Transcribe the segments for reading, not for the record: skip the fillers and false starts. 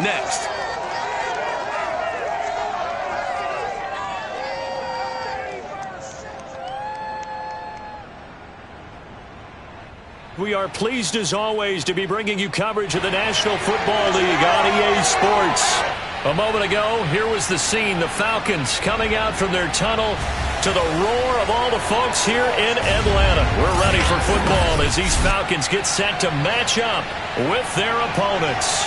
next. We are pleased as always to be bringing you coverage of the National Football League on EA Sports. A moment ago, here was the scene. The Falcons coming out from their tunnel to the roar of all the folks here in Atlanta. We're ready for football as these Falcons get set to match up with their opponents.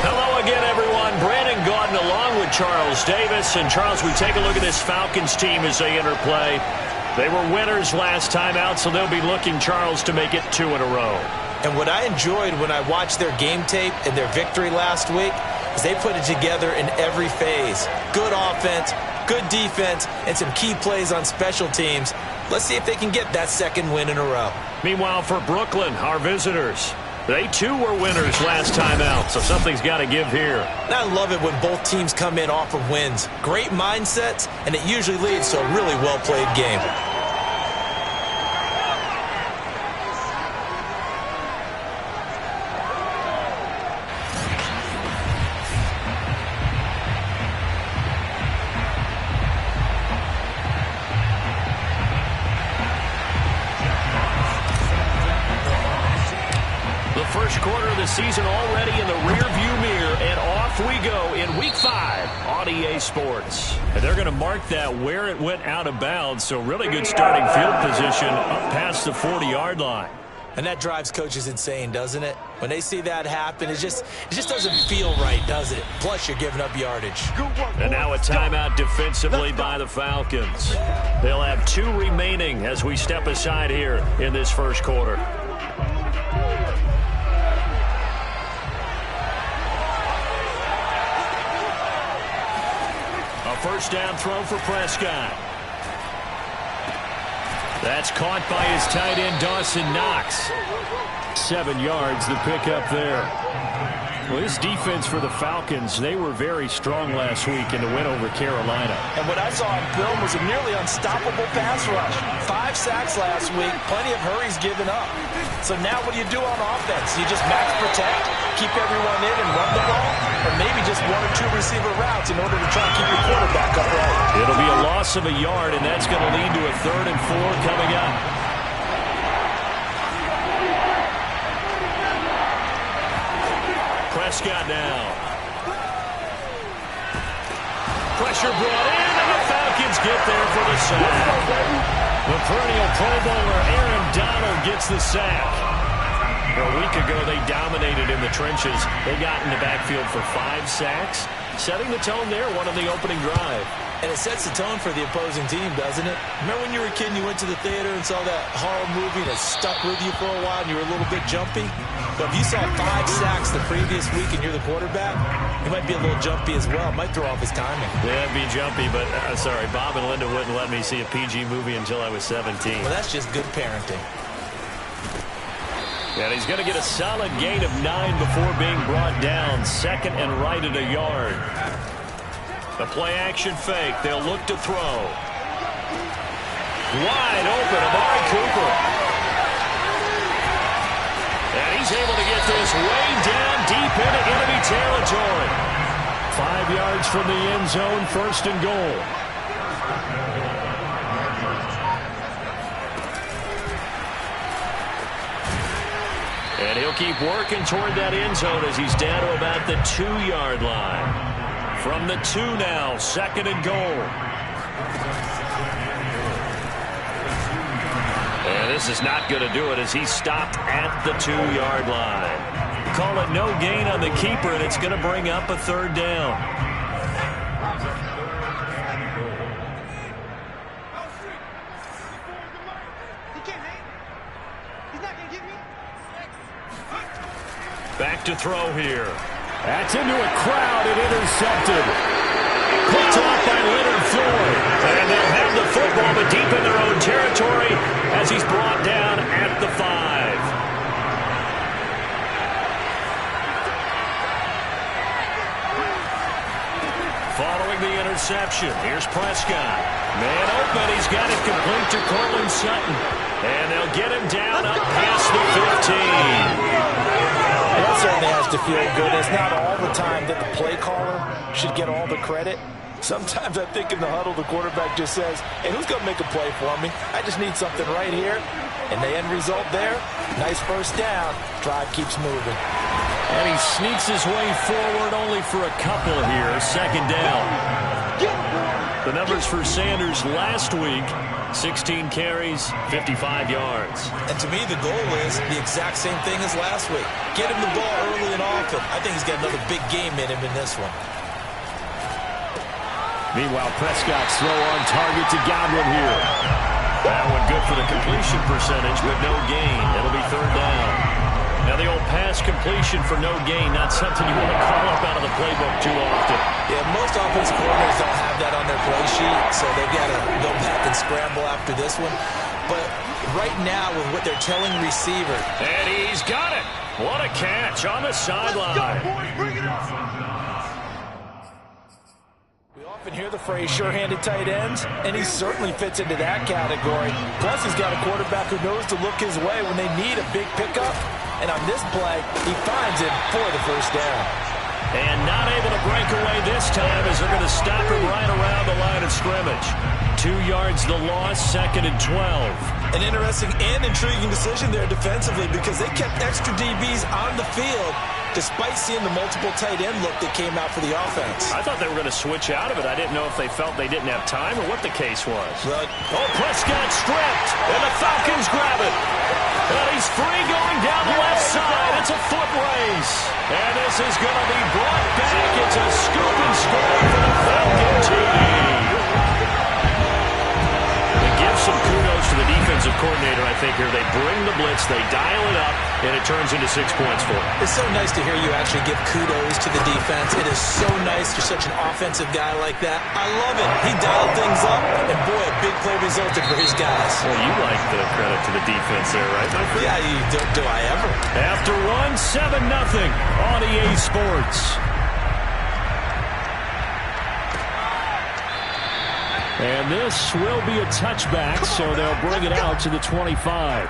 Hello again, everyone. Brandon Gaudin along with Charles Davis. And Charles, we take a look at this Falcons team as they enter play. They were winners last time out, so they'll be looking, Charles, to make it 2 in a row. And what I enjoyed when I watched their game tape and their victory last week is they put it together in every phase. Good offense, good defense, and some key plays on special teams. Let's see if they can get that second win in a row. Meanwhile, for Brooklyn, our visitors, they too were winners last time out, so something's got to give here. And I love it when both teams come in off of wins. Great mindsets, and it usually leads to a really well-played game. Season already in the rear-view mirror, and off we go in Week 5 on EA Sports. And they're going to mark that where it went out of bounds, so really good starting field position up past the 40-yard line. And that drives coaches insane, doesn't it? When they see that happen, it just doesn't feel right, does it? Plus, you're giving up yardage. And now a timeout defensively by the Falcons. They'll have 2 remaining as we step aside here in this first quarter. First down throw for Prescott. That's caught by his tight end, Dawson Knox. 7 yards, the pickup there. Well, this defense for the Falcons, they were very strong last week in the win over Carolina. And what I saw on film was a nearly unstoppable pass rush. 5 sacks last week, plenty of hurries given up. So now what do you do on offense? You just max protect, keep everyone in and run the ball? Or maybe just 1 or 2 receiver routes in order to try and keep your quarterback upright? It'll be a loss of a yard, and that's going to lead to a 3rd and 4 coming up. Prescott now. Pressure brought in, and the Falcons get there for the sack. The perennial Pro Bowler Aaron Donald gets the sack. A week ago, they dominated in the trenches. They got in the backfield for 5 sacks, setting the tone there, one on the opening drive. And it sets the tone for the opposing team, doesn't it? Remember when you were a kid and you went to the theater and saw that horror movie that stuck with you for a while and you were a little bit jumpy? But if you saw 5 sacks the previous week and you're the quarterback, you might be a little jumpy as well. It might throw off his timing. Yeah, it'd be jumpy, but sorry, Bob and Linda wouldn't let me see a PG movie until I was 17. Well, that's just good parenting. And he's going to get a solid gain of 9 before being brought down. 2nd and right at a yard. The play-action fake. They'll look to throw. Wide open, Amari Cooper. And he's able to get this way down deep into enemy territory. 5 yards from the end zone, 1st and goal. And he'll keep working toward that end zone as he's down to about the 2-yard line. From the 2 now, 2nd and goal. And this is not going to do it as he's stopped at the 2-yard line. Call it no gain on the keeper, and it's going to bring up a 3rd down. Back to throw here. That's into a crowd and intercepted. Picked off by Leonard Floyd. And they'll have the football, but deep in their own territory as he's brought down at the 5. Following the interception, here's Prescott. Man open, he's got it complete to Cortland Sutton. And they'll get him down up past the 15. That certainly has to feel good. It's not all the time that the play caller should get all the credit. Sometimes I think in the huddle, the quarterback just says, hey, who's going to make a play for me? I just need something right here. And the end result there, nice first down. Drive keeps moving. And he sneaks his way forward only for a couple here. Second down. The numbers for Sanders last week, 16 carries, 55 yards. And to me, the goal is the exact same thing as last week. Get him the ball early and often. I think he's got another big game in him in this one. Meanwhile, Prescott's throw on target to Godwin here. That one good for the completion percentage, but no gain. It'll be third down. Now, the old pass completion for no gain, not something you want to call up out of the playbook too often. Yeah, most offensive coordinators don't have that on their play sheet, so they've got to go back and scramble after this one. But right now, with what they're telling receiver. And he's got it. What a catch on the sideline. We often hear the phrase sure-handed tight ends, and he certainly fits into that category. Plus, he's got a quarterback who knows to look his way when they need a big pickup. And on this play, he finds it for the first down. And not able to break away this time as they're going to stop him right around the line of scrimmage. 2 yards the loss, 2nd and 12. An interesting and intriguing decision there defensively because they kept extra DBs on the field despite seeing the multiple tight end look that came out for the offense. I thought they were going to switch out of it. I didn't know if they felt they didn't have time or what the case was. But, Prescott stripped, and the Falcons grab it. And he's free going down the left side. It's a foot race. And this is going to be brought back. It's a scoop and score for the Falcon team. Some kudos to the defensive coordinator, I think, here. They bring the blitz, they dial it up, and it turns into 6 points for them. It's so nice to hear you actually give kudos to the defense. It is so nice you're such an offensive guy like that. I love it. He dialed things up, and boy, a big play resulted for his guys. Well, you like the credit to the defense there, right, my friend? Yeah, do I ever. After 7-0 on EA Sports. And this will be a touchback, so they'll bring it out to the 25.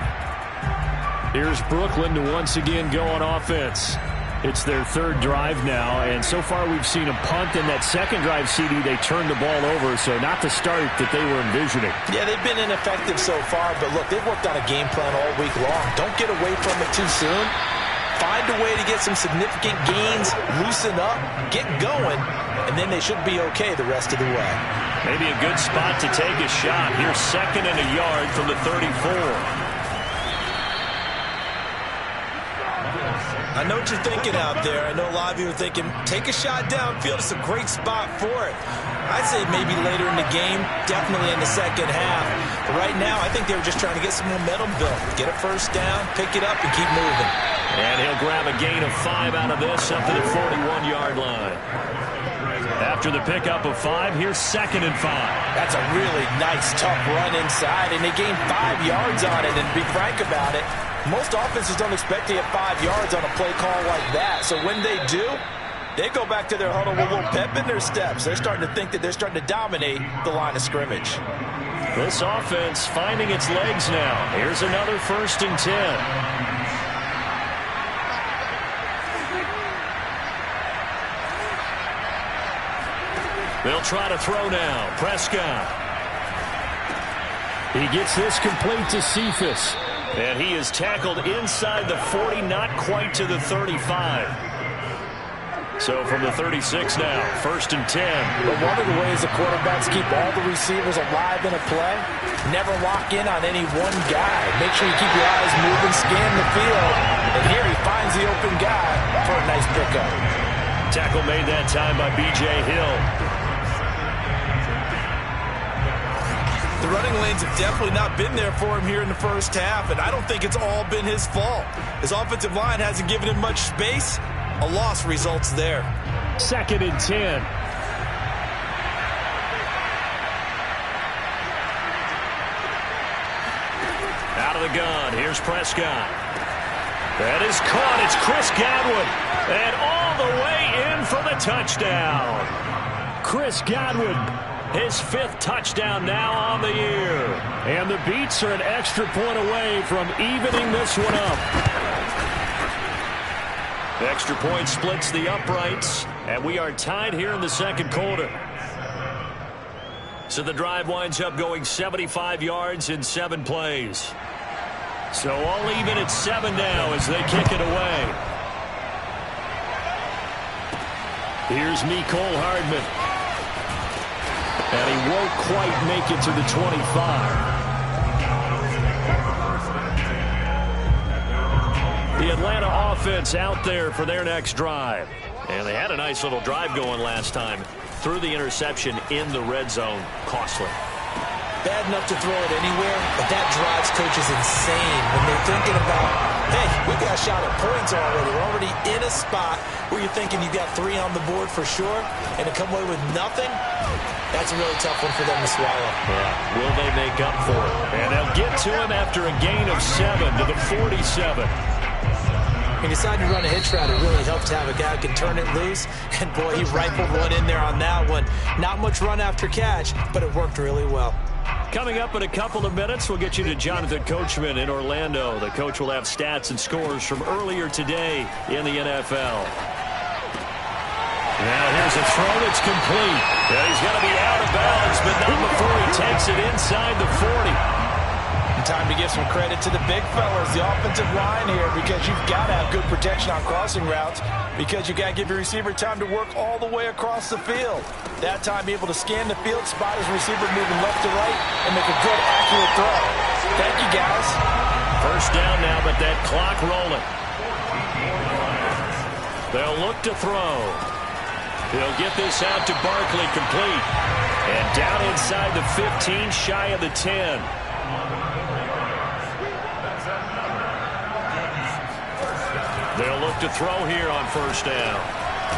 Here's Brooklyn to once again go on offense. It's their third drive now, and so far we've seen a punt. In that second drive, CD, they turned the ball over, so not the start that they were envisioning. Yeah, they've been ineffective so far, but look, they've worked on a game plan all week long. Don't get away from it too soon. Find a way to get some significant gains, loosen up, get going, and then they should be okay the rest of the way. Maybe a good spot to take a shot. Here's 2nd and a yard from the 34. I know what you're thinking out there. I know a lot of you are thinking, take a shot downfield. It's a great spot for it. I'd say maybe later in the game, definitely in the second half. But right now, I think they were just trying to get some momentum built. Get a first down, pick it up, and keep moving. And he'll grab a gain of 5 out of this up to the 41-yard line. After the pickup of 5, here's 2nd and 5. That's a really nice, tough run inside, and they gained 5 yards on it. And to be frank about it, most offenses don't expect to get 5 yards on a play call like that. So when they do, they go back to their huddle with a little pep in their steps. They're starting to think that they're starting to dominate the line of scrimmage. This offense finding its legs now. Here's another 1st and 10. They'll try to throw now. Prescott. He gets this complete to Cephas. And he is tackled inside the 40, not quite to the 35. So from the 36 now, 1st and 10. But one of the ways the quarterbacks keep all the receivers alive in a play, never lock in on any one guy. Make sure you keep your eyes moving, scan the field. And here he finds the open guy for a nice pickup. Tackle made that time by B.J. Hill. The running lanes have definitely not been there for him here in the first half, and I don't think it's all been his fault. His offensive line hasn't given him much space. A loss results there. 2nd and 10. Out of the gun, here's Prescott. That is caught. It's Chris Godwin. And all the way in for the touchdown. Chris Godwin His 5th touchdown now on the year. And the Beats are an extra point away from evening this one up. The extra point splits the uprights, and we are tied here in the second quarter. So the drive winds up going 75 yards in 7 plays. So all even at 7 now as they kick it away. Here's Mecole Hardman. And he won't quite make it to the 25. The Atlanta offense out there for their next drive. And they had a nice little drive going last time. Threw the interception in the red zone. Costly. Bad enough to throw it anywhere, but that drives coaches insane when they're thinking about, hey, we got a shot at points already. We're already in a spot where you're thinking you got 3 on the board for sure, and to come away with nothing, that's a really tough one for them to swallow. Yeah. Will they make up for it? And they'll get to him after a gain of 7 to the 47. He decided to run a hitch route. It really helped to have a guy who can turn it loose. And, boy, he rifled one in there on that one. Not much run after catch, but it worked really well. Coming up in a couple of minutes, we'll get you to Jonathan Coachman in Orlando. The coach will have stats and scores from earlier today in the NFL. Now here's a throw that's complete. Yeah, he's got to be out of bounds, but not before he takes it inside the 40. Time to give some credit to the big fellas, the offensive line here, because you've got to have good protection on crossing routes, because you got to give your receiver time to work all the way across the field. That time, be able to scan the field, spot his receiver moving left to right, and make a good, accurate throw. Thank you, guys. First down now, but that clock rolling. They'll look to throw. He'll get this out to Barkley, complete. And down inside the 15, shy of the 10. They'll look to throw here on first down.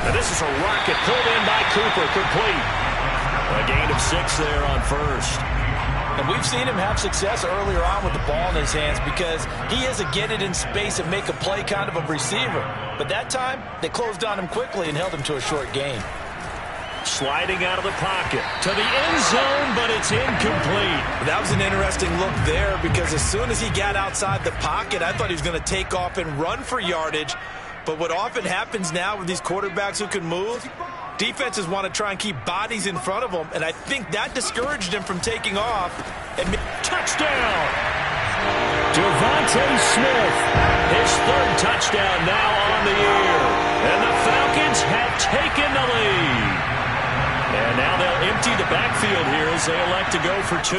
And this is a rocket pulled in by Cooper, complete. A gain of 6 there on first. And we've seen him have success earlier on with the ball in his hands because he is a get it in space and make a play kind of a receiver. But that time, they closed on him quickly and held him to a short gain. Sliding out of the pocket to the end zone, but it's incomplete. That was an interesting look there because as soon as he got outside the pocket, I thought he was going to take off and run for yardage. But what often happens now with these quarterbacks who can move, defenses want to try and keep bodies in front of them, and I think that discouraged him from taking off. And touchdown! Devontae Smith, his 3rd touchdown now on the year. And the Falcons have taken the lead. And now they'll empty the backfield here as they elect to go for 2.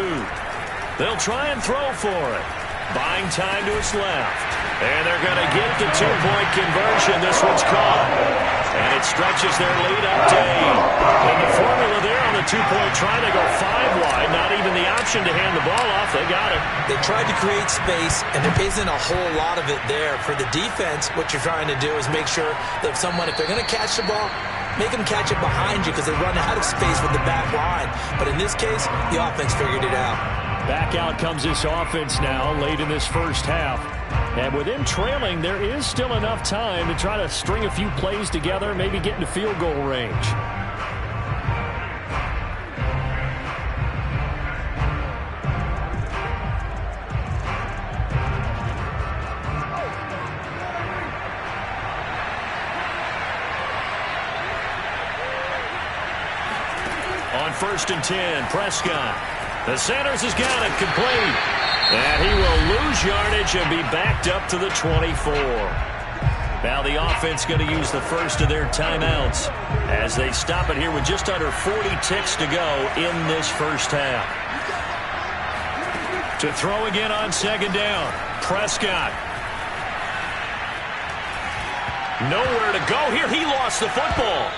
They'll try and throw for it. Buying time to his left. And they're going to get the 2-point conversion. This one's caught. And it stretches their lead up to 8. And the formula there on the 2-point try to go 5 wide. Not even the option to hand the ball off. They got it. They tried to create space, and there isn't a whole lot of it there. For the defense, what you're trying to do is make sure that if they're going to catch the ball, make them catch it behind you because they run out of space with the back line. But in this case, the offense figured it out. Back out comes this offense now late in this first half. And with them trailing, there is still enough time to try to string a few plays together, maybe get into field goal range. On 1st and 10, Prescott. The Sanders has got it complete. And he will lose yardage and be backed up to the 24. Now the offense going to use the first of their timeouts as they stop it here with just under 40 ticks to go in this first half. To throw again on 2nd down, Prescott. Nowhere to go here. He lost the football.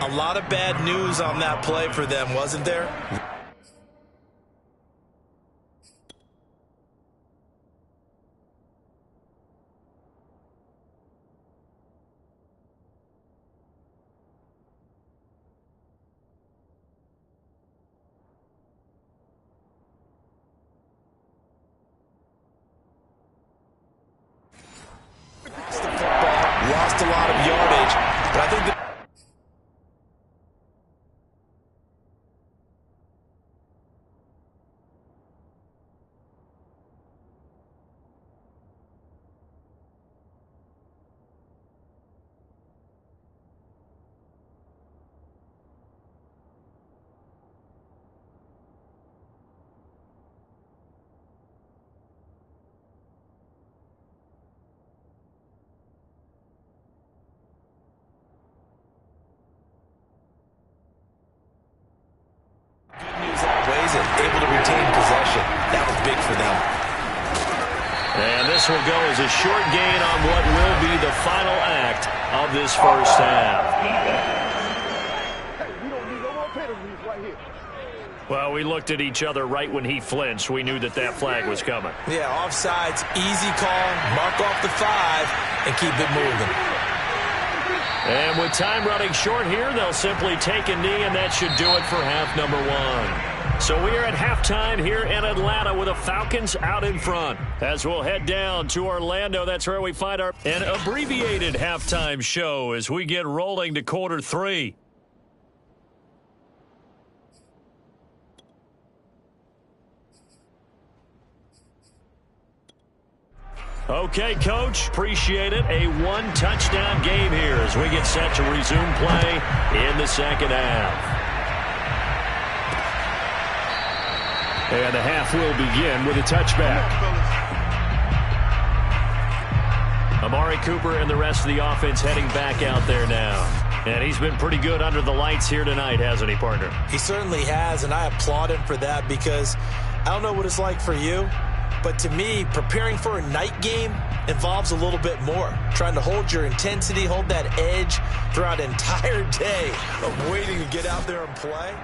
A lot of bad news on that play for them, wasn't there? Lost a lot of yardage, but I think this will go as a short gain on what will be the final act of this first half. Hey, we don't need no more penalties right here. Well, we looked at each other right when he flinched. We knew that that flag was coming. Yeah, offsides, easy call, mark off the 5, and keep it moving. And with time running short here, they'll simply take a knee, and that should do it for half number 1. So we are at halftime here in Atlanta with the Falcons out in front. As we'll head down to Orlando, that's where we find an abbreviated halftime show as we get rolling to quarter 3. Okay, Coach, appreciate it. A one-touchdown game here as we get set to resume play in the second half. And the half will begin with a touchback. Amari Cooper and the rest of the offense heading back out there now. And he's been pretty good under the lights here tonight, hasn't he, partner? He certainly has, and I applaud him for that because I don't know what it's like for you, but to me, preparing for a night game involves a little bit more. Trying to hold your intensity, hold that edge throughout an entire day of waiting to get out there and play.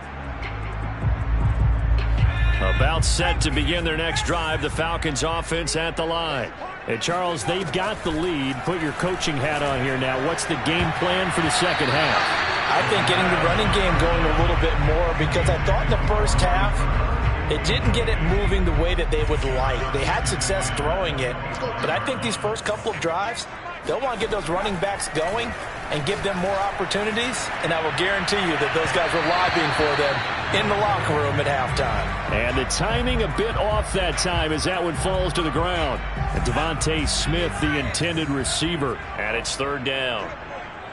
About set to begin their next drive, the Falcons offense at the line. Hey, Charles, they've got the lead. Put your coaching hat on here now. What's the game plan for the second half? I think getting the running game going a little bit more because I thought in the first half, it didn't get it moving the way that they would like. They had success throwing it, but I think these first couple of drives, they'll want to get those running backs going and give them more opportunities, and I will guarantee you that those guys were lobbying for them in the locker room at halftime. And the timing a bit off that time as that one falls to the ground. And Devontae Smith, the intended receiver, and it's third down.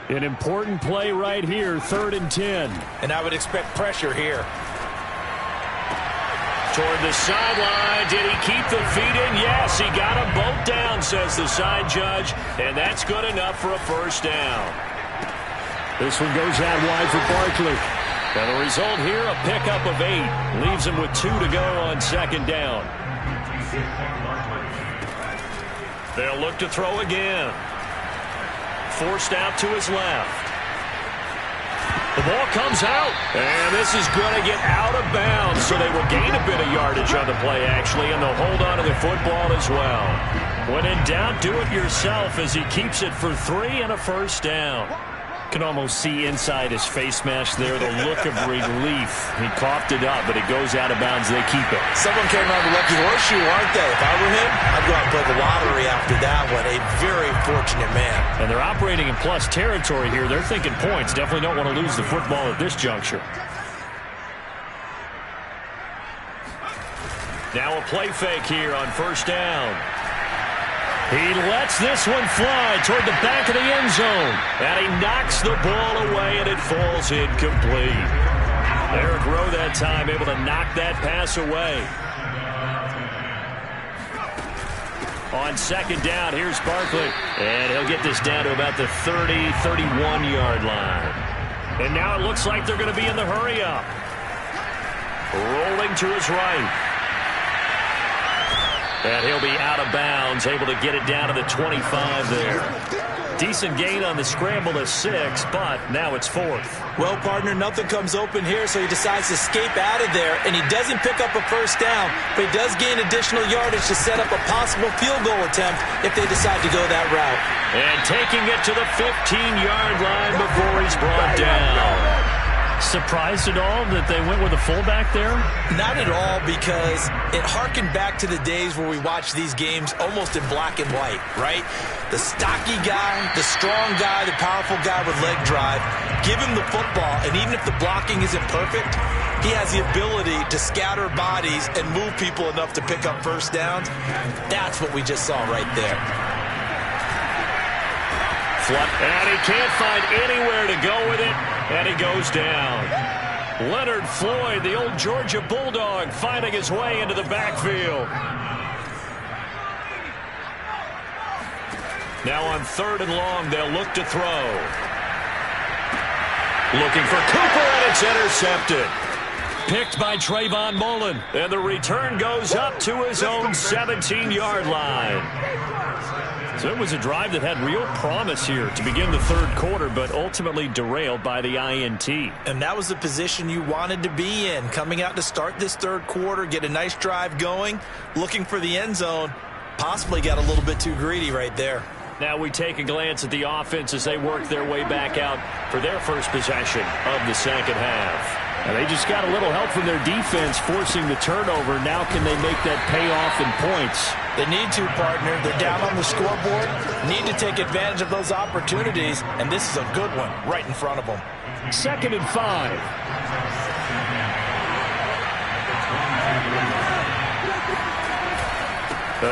An important play right here, 3rd and 10. And I would expect pressure here. Toward the sideline. Did he keep the feet in? Yes, he got them both down, says the side judge. And that's good enough for a first down. This one goes out wide for Barkley. And the result here, a pickup of 8. Leaves him with 2 to go on second down. They'll look to throw again. Forced out to his left. The ball comes out, and this is going to get out of bounds, so they will gain a bit of yardage on the play, actually, and they'll hold on to the football as well. When in doubt, do it yourself as he keeps it for 3 and a first down. Can almost see inside his face mask there the look of relief. He coughed it up, but it goes out of bounds. They keep it. Someone came out of the lucky horseshoe, aren't they? If I were him, I'd go out and play the lottery after that one. A very fortunate man. And they're operating in plus territory here. They're thinking points. Definitely don't want to lose the football at this juncture. Now a play fake here on first down. He lets this one fly toward the back of the end zone. And he knocks the ball away, and it falls incomplete. Eric Rowe that time able to knock that pass away. On second down, here's Barkley. And he'll get this down to about the 30, 31-yard line. And now it looks like they're going to be in the hurry-up. Rolling to his right. And he'll be out of bounds, able to get it down to the 25 there. Decent gain on the scramble to 6, but now it's 4th. Well, partner, nothing comes open here, so he decides to escape out of there, and he doesn't pick up a first down, but he does gain additional yardage to set up a possible field goal attempt if they decide to go that route. And taking it to the 15-yard line before he's brought down. Surprised at all that they went with a fullback there? Not at all, because it harkened back to the days where we watched these games almost in black and white, right? The stocky guy, the strong guy, the powerful guy with leg drive, give him the football, and even if the blocking isn't perfect, he has the ability to scatter bodies and move people enough to pick up first downs. That's what we just saw right there. And he can't find anywhere to go with it, and he goes down. Leonard Floyd, the old Georgia Bulldog, finding his way into the backfield. Now on 3rd and long, they'll look to throw. Looking for Cooper, and it's intercepted. Picked by Trayvon Mullen. And the return goes up to his own 17-yard line. So it was a drive that had real promise here to begin the third quarter, but ultimately derailed by the INT. And that was the position you wanted to be in, coming out to start this third quarter, get a nice drive going, looking for the end zone. Possibly got a little bit too greedy right there. Now we take a glance at the offense as they work their way back out for their first possession of the second half. And they just got a little help from their defense forcing the turnover. Now can they make that pay off in points? They need to, partner. They're down on the scoreboard. Need to take advantage of those opportunities, and this is a good one right in front of them. 2nd and 5.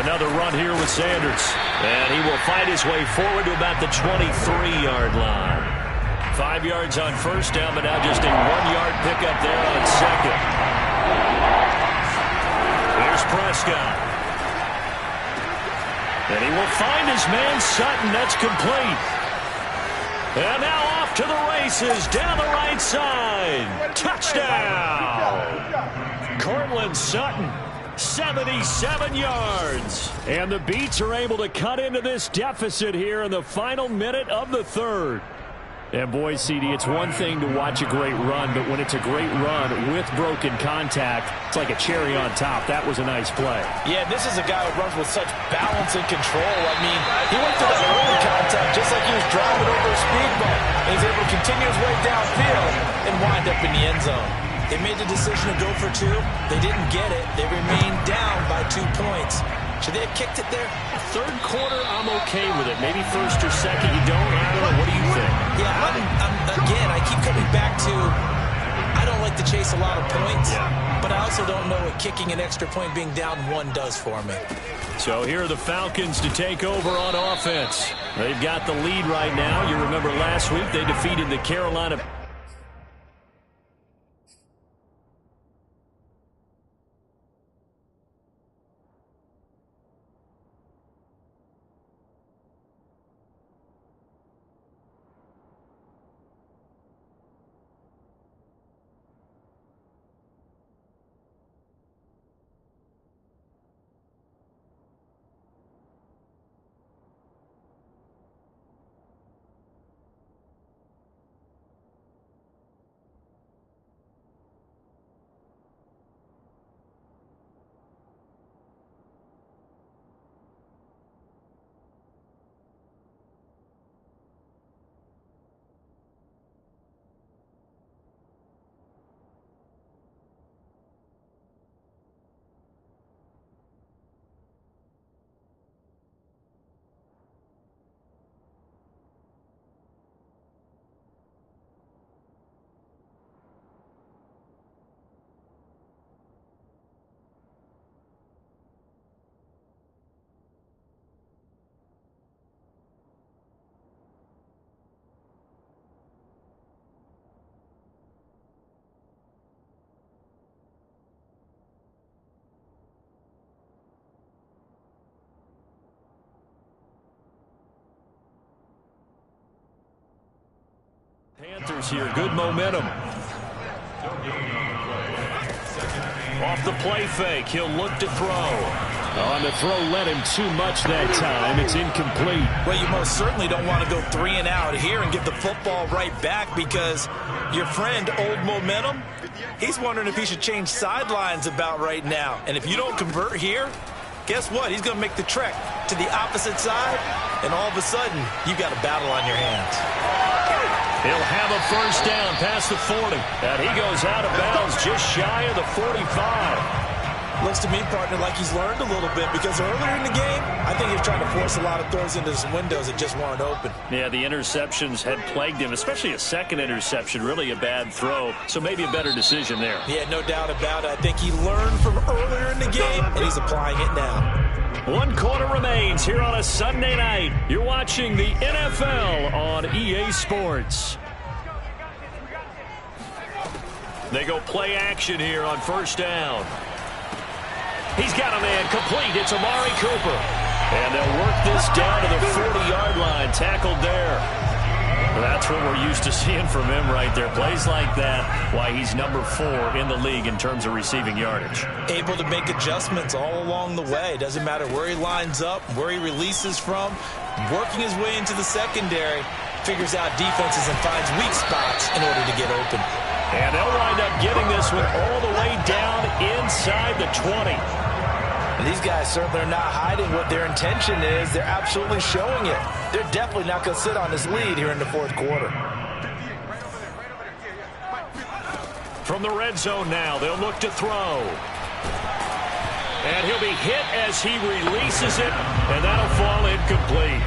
Another run here with Sanders. And he will fight his way forward to about the 23-yard line. 5 yards on first down, but now just a 1-yard pickup there on second. Here's Prescott. And he will find his man Sutton. That's complete. And now off to the races down the right side. Touchdown. Courtland Sutton. 77 yards. And the Beats are able to cut into this deficit here in the final minute of the third. And boy, CD, it's one thing to watch a great run, but when it's a great run with broken contact, it's like a cherry on top. That was a nice play. Yeah, this is a guy who runs with such balance and control. I mean, he went through that early contact just like he was driving over a speed bump. And he's able to continue his way downfield and wind up in the end zone. They made the decision to go for 2. They didn't get it. They remained down by 2 points. Should they have kicked it there? Third quarter, I'm okay with it. Maybe first or second, you don't. I don't know. What do you think? Yeah, again, I keep coming back to I don't like to chase a lot of points, but I also don't know what kicking an extra point being down 1 does for me. So here are the Falcons to take over on offense. They've got the lead right now. You remember last week they defeated the Carolina Panthers here, good momentum. Off the play fake, he'll look to throw. On the throw, let him too much that time. It's incomplete. Well, you most certainly don't want to go 3 and out here and give the football right back because your friend, Old Momentum, he's wondering if he should change sidelines about right now. And if you don't convert here, guess what? He's going to make the trek to the opposite side, and all of a sudden, you got a battle on your hands. He'll have a first down past the 40. And he goes out of bounds just shy of the 45. Looks to me, partner, like he's learned a little bit because earlier in the game, I think he was trying to force a lot of throws into some windows that just weren't open. Yeah, the interceptions had plagued him, especially a second interception, really a bad throw. So maybe a better decision there. Yeah, no doubt about it. I think he learned from earlier in the game, and he's applying it now. 1 quarter remains here on a Sunday night. You're watching the NFL on EA Sports. They go play action here on first down. He's got a man complete. It's Amari Cooper. And they'll work this down to the 40-yard line. Tackled there. That's what we're used to seeing from him right there. Plays like that, why he's number 4 in the league in terms of receiving yardage. Able to make adjustments all along the way. Doesn't matter where he lines up, where he releases from. Working his way into the secondary, figures out defenses and finds weak spots in order to get open. And they'll wind up getting this one all the way down inside the 20. And these guys certainly are not hiding what their intention is. They're absolutely showing it. They're definitely not going to sit on this lead here in the fourth quarter. From the red zone now, they'll look to throw. And he'll be hit as he releases it, and that'll fall incomplete.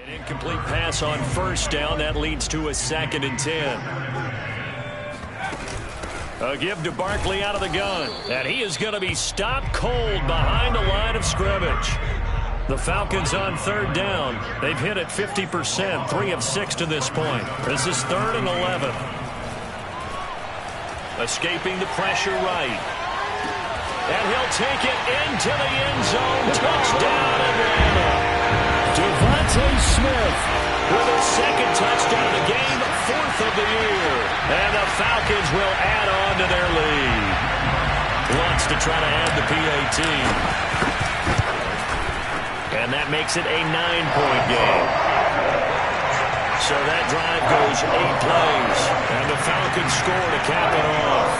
An incomplete pass on first down. That leads to a 2nd and 10. A give to Barkley out of the gun. And he is going to be stopped cold behind the line of scrimmage. The Falcons on 3rd down. They've hit it 50%, 3 of 6 to this point. This is 3rd and 11. Escaping the pressure right. And he'll take it into the end zone. Touchdown, Atlanta. Devontae Smith with his 2nd touchdown of the game, 4th of the year. And the Falcons will add on to their lead. Wants to try to add the PAT. And that makes it a 9-point game. So that drive goes 8 plays. And the Falcons score to cap it off.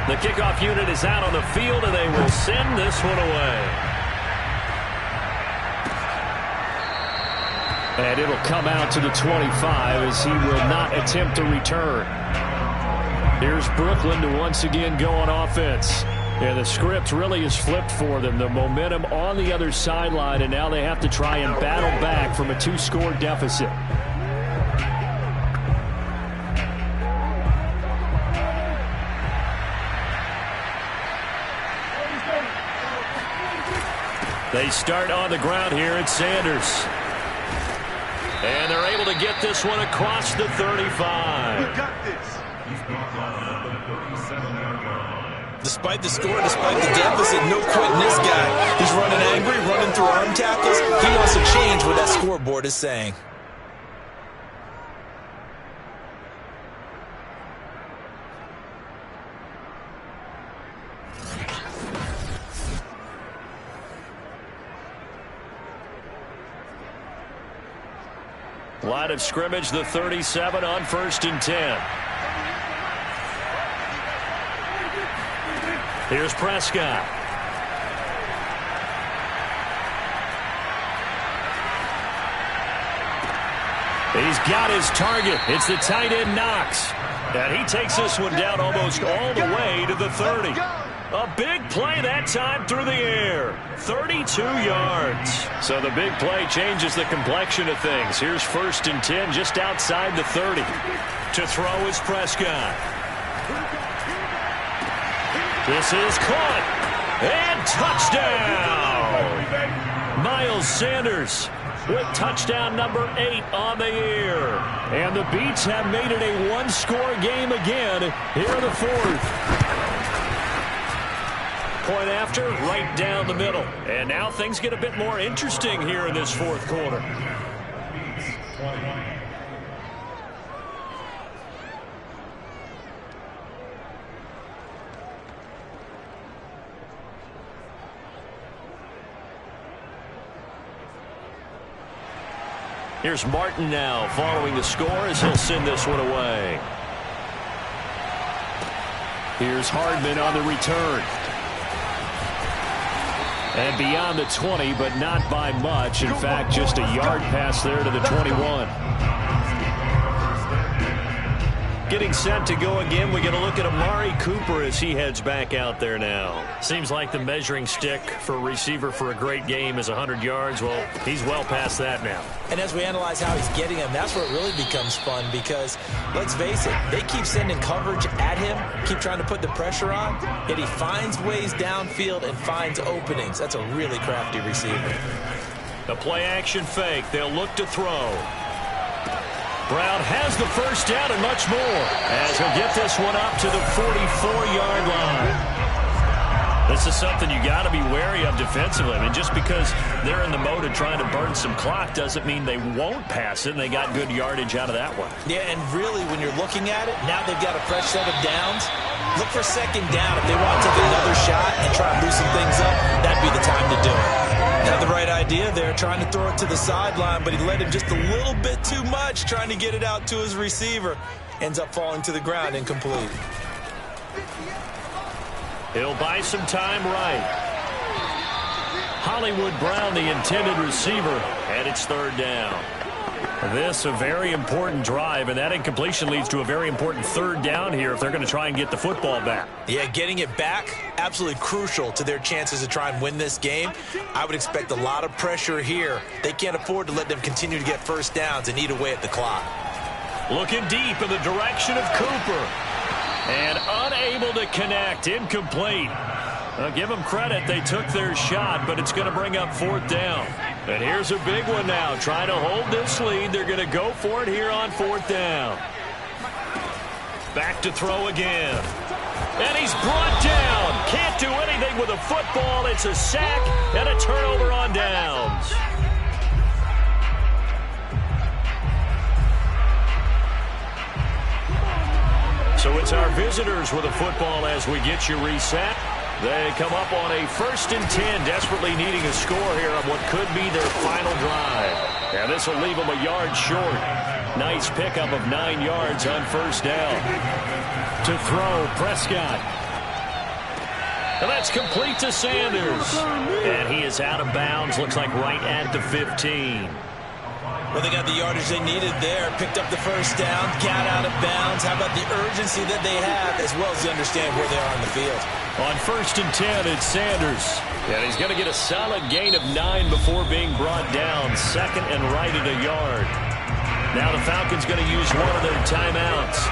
The kickoff unit is out on the field, and they will send this one away. And it'll come out to the 25 as he will not attempt to return. Here's Brooklyn to once again go on offense. And the script really is flipped for them. The momentum on the other sideline, and now they have to try and battle back from a 2-score deficit. They start on the ground here at Sanders. And they're able to get this one across the 35. We got this. Despite the score, despite the deficit, no quitting this guy. He's running angry, running through arm tackles. He wants to change what that scoreboard is saying. Line of scrimmage, the 37 on 1st and 10. Here's Prescott. He's got his target. It's the tight end Knox. And he takes this one down almost all the way to the 30. A big play that time through the air. 32 yards. So the big play changes the complexion of things. Here's 1st and 10 just outside the 30. To throw is Prescott. This is caught. And touchdown. Miles Sanders with touchdown number 8 on the year. And the Beats have made it a one-score game again here in the 4th. Point after, right down the middle. And now things get a bit more interesting here in this 4th quarter. Here's Martin now following the score as he'll send this one away. Here's Hardman on the return. And beyond the 20, but not by much. In fact, just a yard pass there to the 21. Getting set to go again, we get a look at Amari Cooper as he heads back out there now. Seems like the measuring stick for a receiver for a great game is 100 yards. Well, he's well past that now. And as we analyze how he's getting them, that's where it really becomes fun because, let's face it, they keep sending coverage at him, keep trying to put the pressure on, yet he finds ways downfield and finds openings. That's a really crafty receiver. The play-action fake. They'll look to throw. Brown has the first down and much more as he'll get this one up to the 44-yard line. This is something you got to be wary of defensively. I mean, just because they're in the mode of trying to burn some clock doesn't mean they won't pass it, and they got good yardage out of that one. Yeah, and really, when you're looking at it, now they've got a fresh set of downs. Look for 2nd down. If they want to take another shot and try and loosen things up, that'd be the time to do it. Had the right idea there, trying to throw it to the sideline, but he let him just a little bit too much, trying to get it out to his receiver. Ends up falling to the ground, incomplete. He'll buy some time right. Hollywood Brown, the intended receiver, and it's 3rd down. This a very important drive, and that incompletion leads to a very important 3rd down here if they're going to try and get the football back. Yeah, getting it back, absolutely crucial to their chances to try and win this game. I would expect a lot of pressure here. They can't afford to let them continue to get first downs and eat away at the clock. Looking deep in the direction of Cooper. And unable to connect, incomplete. Give them credit, they took their shot, but it's going to bring up 4th down. And here's a big one now, trying to hold this lead. They're going to go for it here on 4th down. Back to throw again. And he's brought down. Can't do anything with a football. It's a sack and a turnover on downs. So it's our visitors with a football as we get you reset. They come up on a 1st and 10, desperately needing a score here on what could be their final drive. And this will leave them a yard short. Nice pickup of 9 yards on 1st down. To throw, Prescott. And that's complete to Sanders. And he is out of bounds, looks like right at the 15. Well, they got the yardage they needed there, picked up the first down, got out of bounds. How about the urgency that they have, as well as they understand where they are on the field? On 1st and 10, it's Sanders. And he's going to get a solid gain of 9 before being brought down. 2nd and right at a yard. Now the Falcons going to use one of their timeouts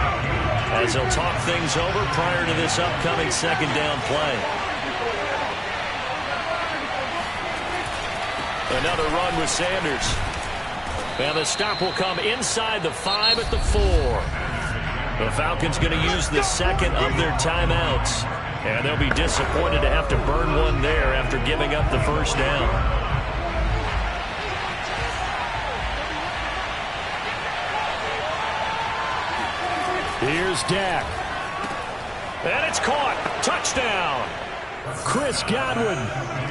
as they'll talk things over prior to this upcoming 2nd down play. Another run with Sanders. And the stop will come inside the 5 at the 4. The Falcons going to use the 2nd of their timeouts. And they'll be disappointed to have to burn one there after giving up the first down. Here's Dak. And it's caught. Touchdown. Chris Godwin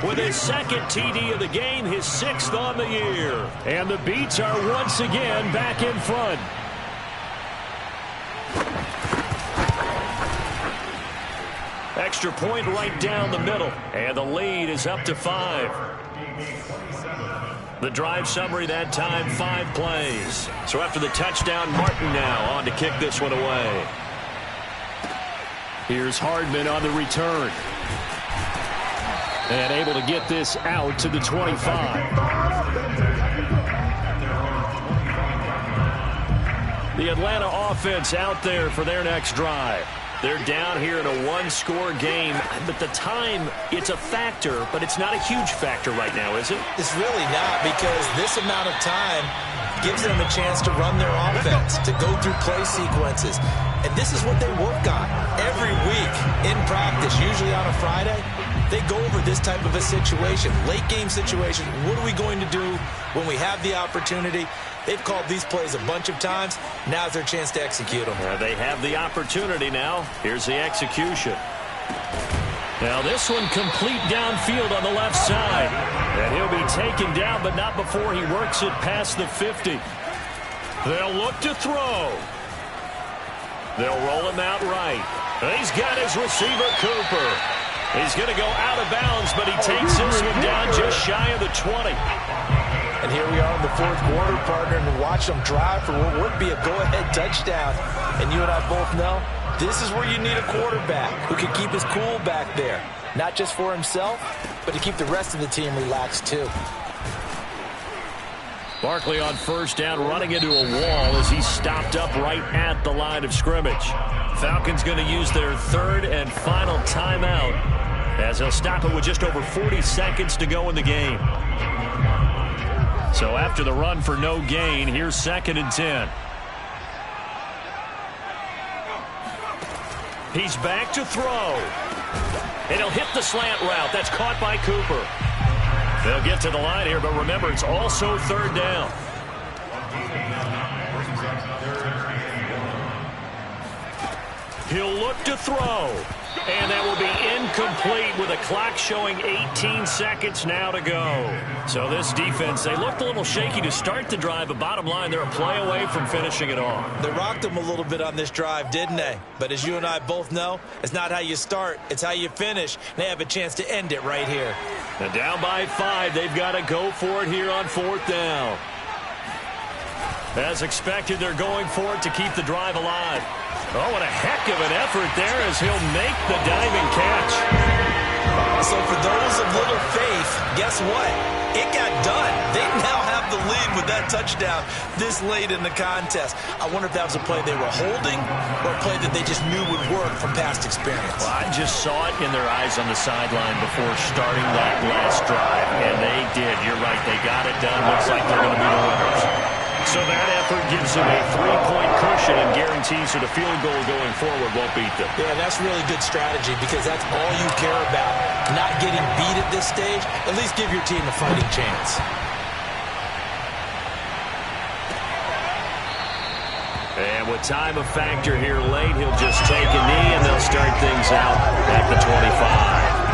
with his 2nd TD of the game, his 6th on the year. And the Beats are once again back in front. Extra point right down the middle. And the lead is up to 5. The drive summary that time, 5 plays. So after the touchdown, Martin now on to kick this one away. Here's Hardman on the return. And able to get this out to the 25. The Atlanta offense out there for their next drive. They're down here in a one-score game, but the time, it's a factor, but it's not a huge factor right now, is it? It's really not, because this amount of time gives them a chance to run their offense, to go through play sequences. And this is what they work on every week in practice, usually on a Friday. They go over this type of a situation, late-game situation. What are we going to do when we have the opportunity? They've called these plays a bunch of times. Now's their chance to execute them. They have the opportunity now. Here's the execution. Now this one complete downfield on the left side. And he'll be taken down, but not before he works it past the 50. They'll look to throw. They'll roll him out right. He's got his receiver, Cooper. He's going to go out of bounds, but he takes this one down just shy of the 20. And here we are in the fourth quarter, partner, and watch them drive for what would be a go-ahead touchdown. And you and I both know this is where you need a quarterback who can keep his cool back there. Not just for himself, but to keep the rest of the team relaxed too. Barkley on first down, running into a wall as he's stopped up right at the line of scrimmage. Falcons going to use their third and final timeout as they'll stop it with just over 40 seconds to go in the game. So after the run for no gain, here's 2nd and 10. He's back to throw. And he'll hit the slant route. That's caught by Cooper. They'll get to the line here, but remember, it's also 3rd down. He'll look to throw. And that will be incomplete with a clock showing 18 seconds now to go. So this defense, they looked a little shaky to start the drive, but bottom line, they're a play away from finishing it off. They rocked them a little bit on this drive, didn't they? But as you and I both know, it's not how you start, it's how you finish. They have a chance to end it right here. Now down by 5, they've got to go for it here on 4th down. As expected, they're going for it to keep the drive alive. Oh, what a heck of an effort there as he'll make the diving catch. So for those of little faith, guess what? It got done. They now have the lead with that touchdown this late in the contest. I wonder if that was a play they were holding or a play that they just knew would work from past experience. Well, I just saw it in their eyes on the sideline before starting that last drive, and they did. You're right. They got it done. Looks like they're going to be the winners. So that effort gives them a 3-point cushion and guarantees that a field goal going forward won't beat them. Yeah, that's really good strategy because that's all you care about. Not getting beat at this stage. At least give your team a fighting chance. And with time a factor here late, he'll just take a knee and they'll start things out at the 25.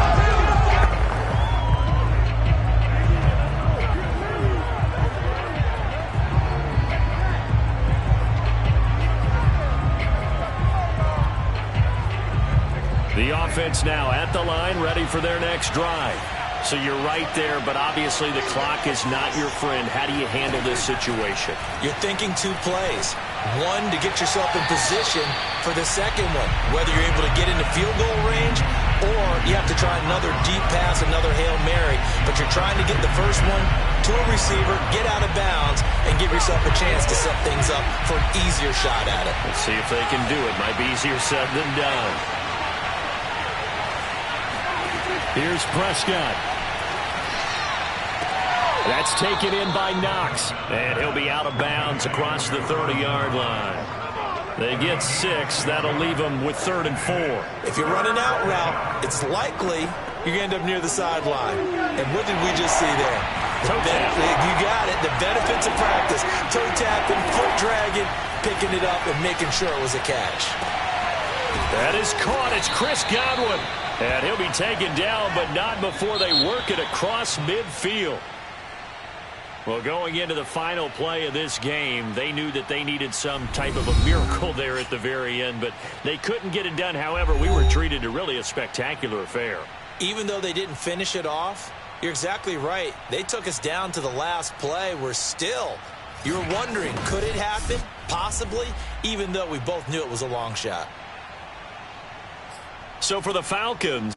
The offense now at the line, ready for their next drive. So you're right there, but obviously the clock is not your friend. How do you handle this situation? You're thinking 2 plays. One, to get yourself in position for the second one, whether you're able to get into field goal range or you have to try another deep pass, another Hail Mary. But you're trying to get the first one to a receiver, get out of bounds, and give yourself a chance to set things up for an easier shot at it. Let's see if they can do it. Might be easier said than done. Here's Prescott. That's taken in by Knox. And he'll be out of bounds across the 30-yard line. They get 6. That'll leave them with 3rd and 4. If you're running out route, it's likely you're going to end up near the sideline. And what did we just see there? You got it. The benefits of practice. Toe tapping, foot dragging, picking it up, and making sure it was a catch. That is caught. It's Chris Godwin. And he'll be taken down, but not before they work it across midfield. Well, going into the final play of this game, they knew that they needed some type of a miracle there at the very end, but they couldn't get it done. However, we were treated to really a spectacular affair. Even though they didn't finish it off, you're exactly right. They took us down to the last play. We're still, you're wondering, could it happen? Possibly, even though we both knew it was a long shot. So for the Falcons,